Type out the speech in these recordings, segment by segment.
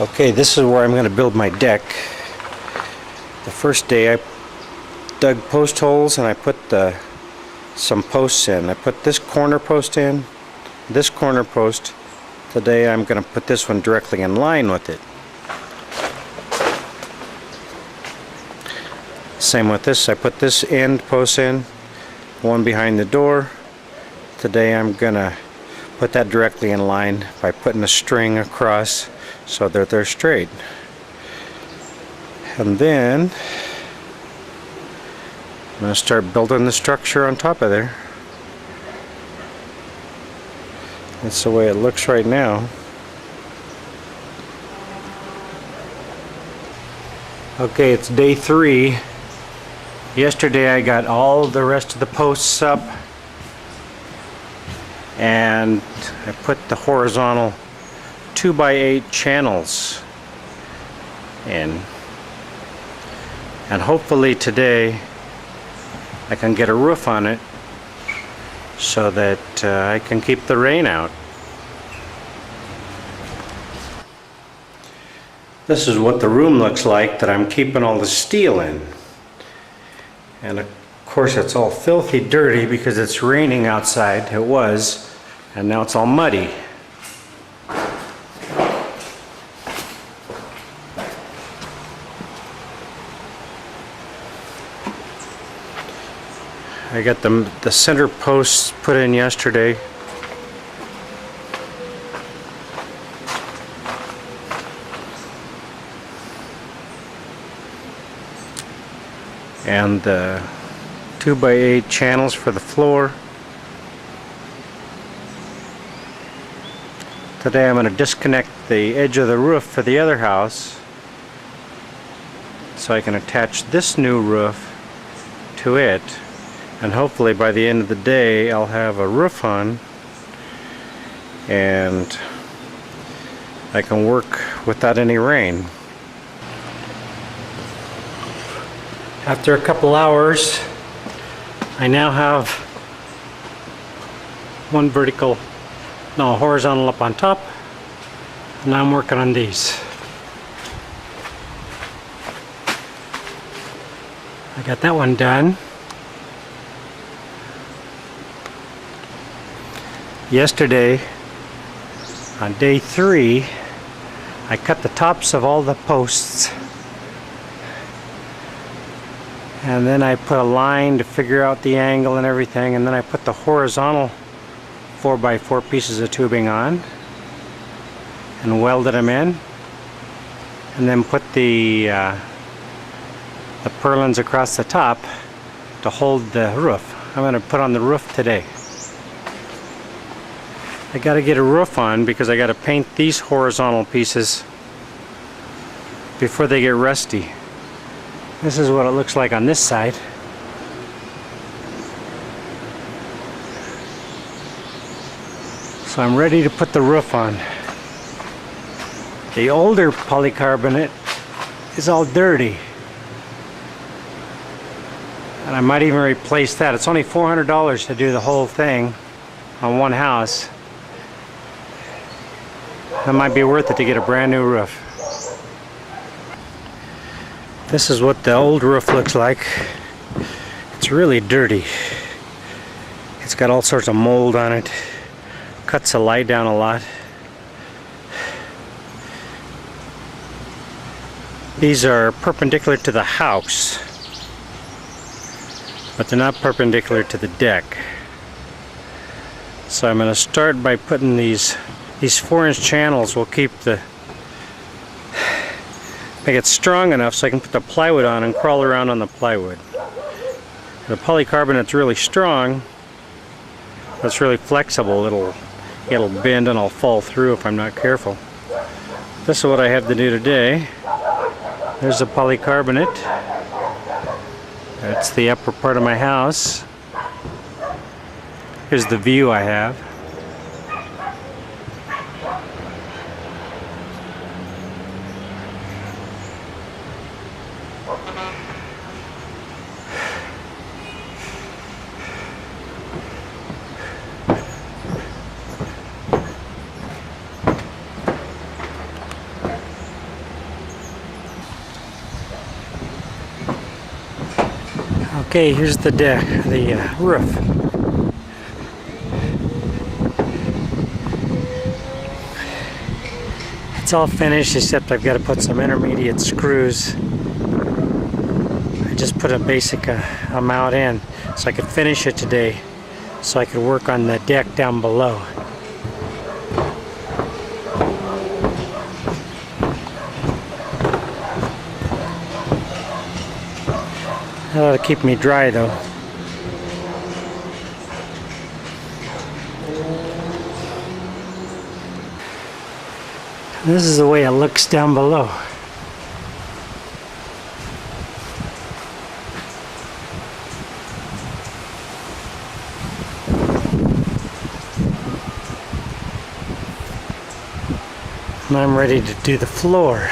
Okay, this is where I'm going to build my deck. The first day I dug post holes and I put some posts in. I put this corner post in, this corner post. Today I'm going to put this one directly in line with it. Same with this. I put this end post in, one behind the door. Today I'm going to put that directly in line by putting a string across so that they're straight. And then I'm going to start building the structure on top of there. That's the way it looks right now. Okay, it's day 3. Yesterday I got all the rest of the posts up and I put the horizontal 2x8 channels in, and hopefully today I can get a roof on it so that I can keep the rain out. This is what the room looks like that I'm keeping all the steel in, and of course it's all filthy dirty because it's raining outside. It was, and now it's all muddy. I got the center posts put in yesterday. And the 2x8 channels for the floor. Today I'm going to disconnect the edge of the roof for the other house so I can attach this new roof to it. And hopefully by the end of the day I'll have a roof on and I can work without any rain. After a couple hours I now have one horizontal up on top, and now I'm working on these. I got that one done. Yesterday, on day 3, I cut the tops of all the posts, and then I put a line to figure out the angle and everything, and then I put the horizontal 4x4 pieces of tubing on and welded them in, and then put the purlins across the top to hold the roof. I'm going to put on the roof today. I got to get a roof on because I got to paint these horizontal pieces before they get rusty. This is what it looks like on this side. So I'm ready to put the roof on. The older polycarbonate is all dirty, and I might even replace that. It's only $400 to do the whole thing on one house. That might be worth it to get a brand new roof. This is what the old roof looks like. It's really dirty. It's got all sorts of mold on it. Cuts the light down a lot. These are perpendicular to the house, but they're not perpendicular to the deck. So I'm going to start by putting these 4-inch channels will make it strong enough so I can put the plywood on and crawl around on the plywood. The polycarbonate's really strong. It's really flexible. It'll bend and I'll fall through if I'm not careful. This is what I have to do today. There's the polycarbonate. That's the upper part of my house. Here's the view I have. Okay, here's the deck, the roof. It's all finished except I've got to put some intermediate screws. I just put a basic amount in so I could finish it today, so I could work on the deck down below. That ought to keep me dry though. This is the way it looks down below. And I'm ready to do the floor.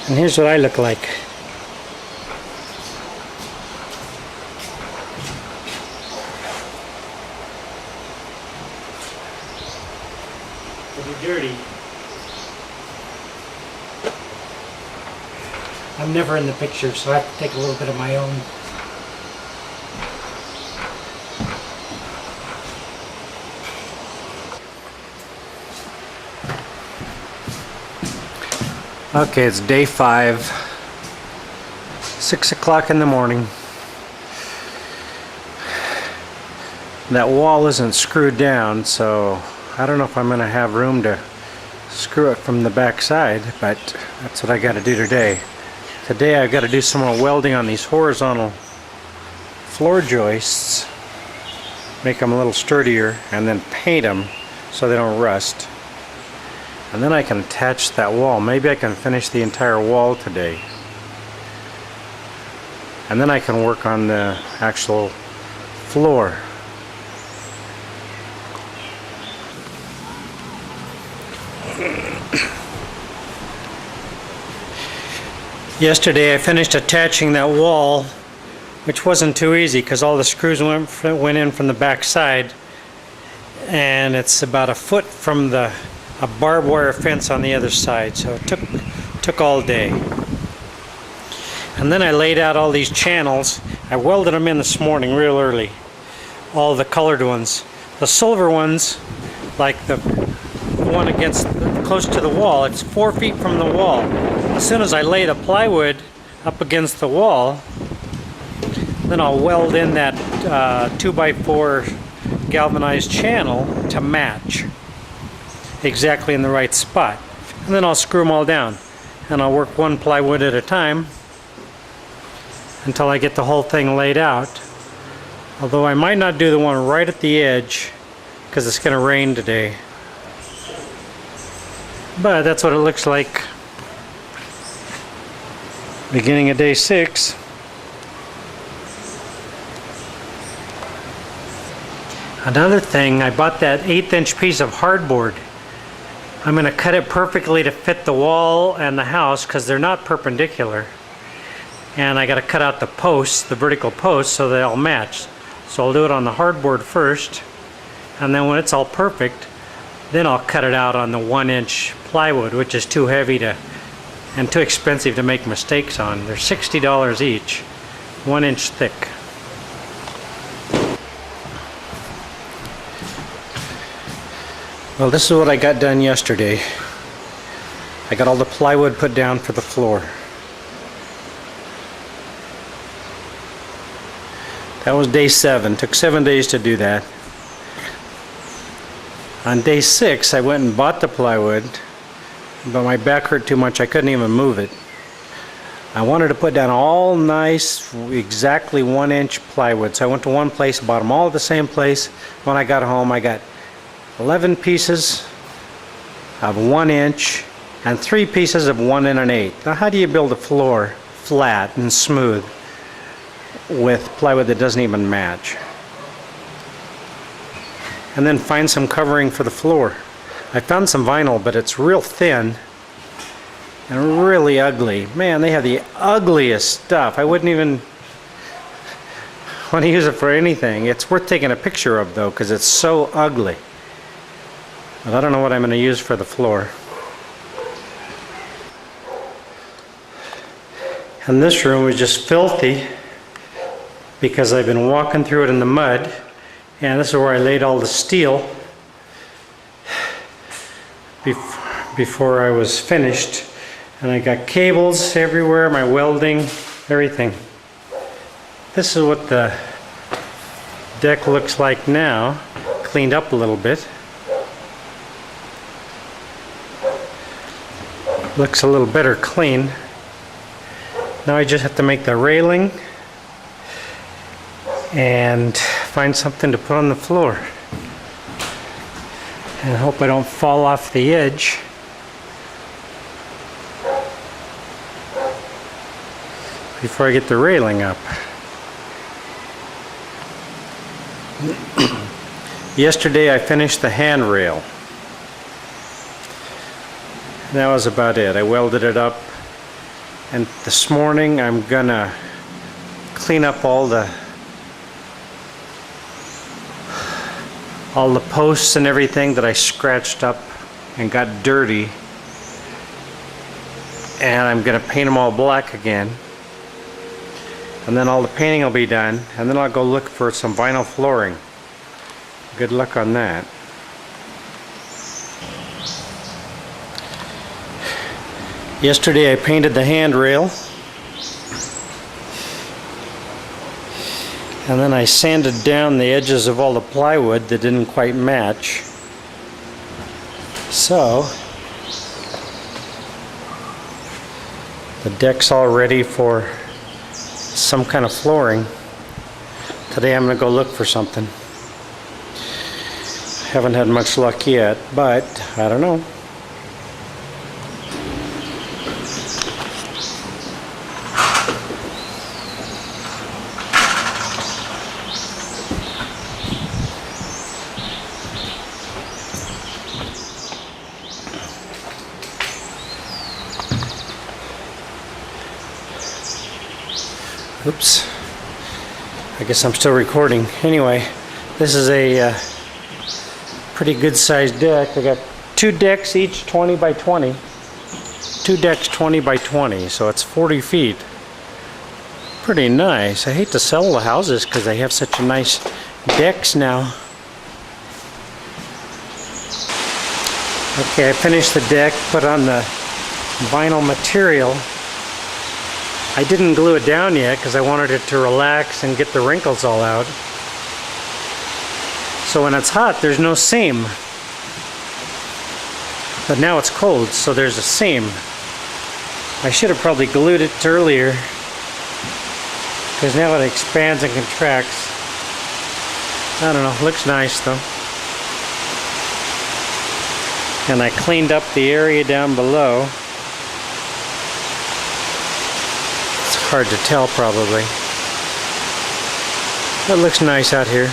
And here's what I look like. Pretty dirty. I'm never in the picture, so I have to take a little bit of my own. Okay, it's day 5, 6 o'clock in the morning. That wall isn't screwed down, so I don't know if I'm going to have room to screw it from the back side, but that's what I got to do today. Today I've got to do some more welding on these horizontal floor joists, make them a little sturdier, and then paint them so they don't rust. And then I can attach that wall. Maybe I can finish the entire wall today. And then I can work on the actual floor. Yesterday I finished attaching that wall, which wasn't too easy because all the screws went in from the back side, and it's about a foot from a barbed wire fence on the other side, so it took all day. And then I laid out all these channels. I welded them in this morning real early, all the colored ones. The silver ones, like the one close to the wall, it's 4 feet from the wall. As soon as I lay the plywood up against the wall, then I'll weld in that 2x4 galvanized channel to match exactly in the right spot. And then I'll screw them all down, and I'll work one plywood at a time until I get the whole thing laid out. Although I might not do the one right at the edge because it's going to rain today. But that's what it looks like beginning of day 6. Another thing, I bought that 1/8" piece of hardboard. I'm going to cut it perfectly to fit the wall and the house because they're not perpendicular. And I got to cut out the posts, the vertical posts, so they all match. So I'll do it on the hardboard first, and then when it's all perfect, then I'll cut it out on the 1-inch plywood, which is too heavy and too expensive to make mistakes on. They're $60 each, 1 inch thick. Well, this is what I got done yesterday. I got all the plywood put down for the floor. That was day 7. Took 7 days to do that. On day 6, I went and bought the plywood, but my back hurt too much, I couldn't even move it. I wanted to put down all nice, exactly 1-inch plywood. So I went to one place, bought them all at the same place. When I got home, I got 11 pieces of 1 inch and 3 pieces of 1 1/8. Now how do you build a floor flat and smooth with plywood that doesn't even match? And then find some covering for the floor. I found some vinyl, but it's real thin and really ugly. Man, they have the ugliest stuff. I wouldn't even want to use it for anything. It's worth taking a picture of though, because it's so ugly. But I don't know what I'm going to use for the floor. And this room is just filthy because I've been walking through it in the mud. And this is where I laid all the steel before I was finished. And I got cables everywhere, my welding, everything. This is what the deck looks like now, cleaned up a little bit. Looks a little better clean. Now I just have to make the railing and find something to put on the floor. And hope I don't fall off the edge. Before I get the railing up. Yesterday I finished the handrail. That was about it. I welded it up, and this morning I'm gonna clean up all the posts and everything that I scratched up and got dirty, and I'm gonna paint them all black again, and then all the painting will be done, and then I'll go look for some vinyl flooring. Good luck on that. Yesterday I painted the handrail, and then I sanded down the edges of all the plywood that didn't quite match. So the deck's all ready for some kind of flooring. Today I'm going to go look for something. Haven't had much luck yet, but I don't know. Oops. I guess I'm still recording. Anyway, this is a pretty good sized deck. I got two decks, each 20 by 20. Two decks 20 by 20, so it's 40 feet. Pretty nice. I hate to sell the houses because they have such nice decks now. Okay, I finished the deck, put on the vinyl material. I didn't glue it down yet because I wanted it to relax and get the wrinkles all out. So when it's hot, there's no seam. But now it's cold, so there's a seam. I should have probably glued it earlier, because now it expands and contracts. I don't know, looks nice though. And I cleaned up the area down below. Hard to tell probably. It looks nice out here.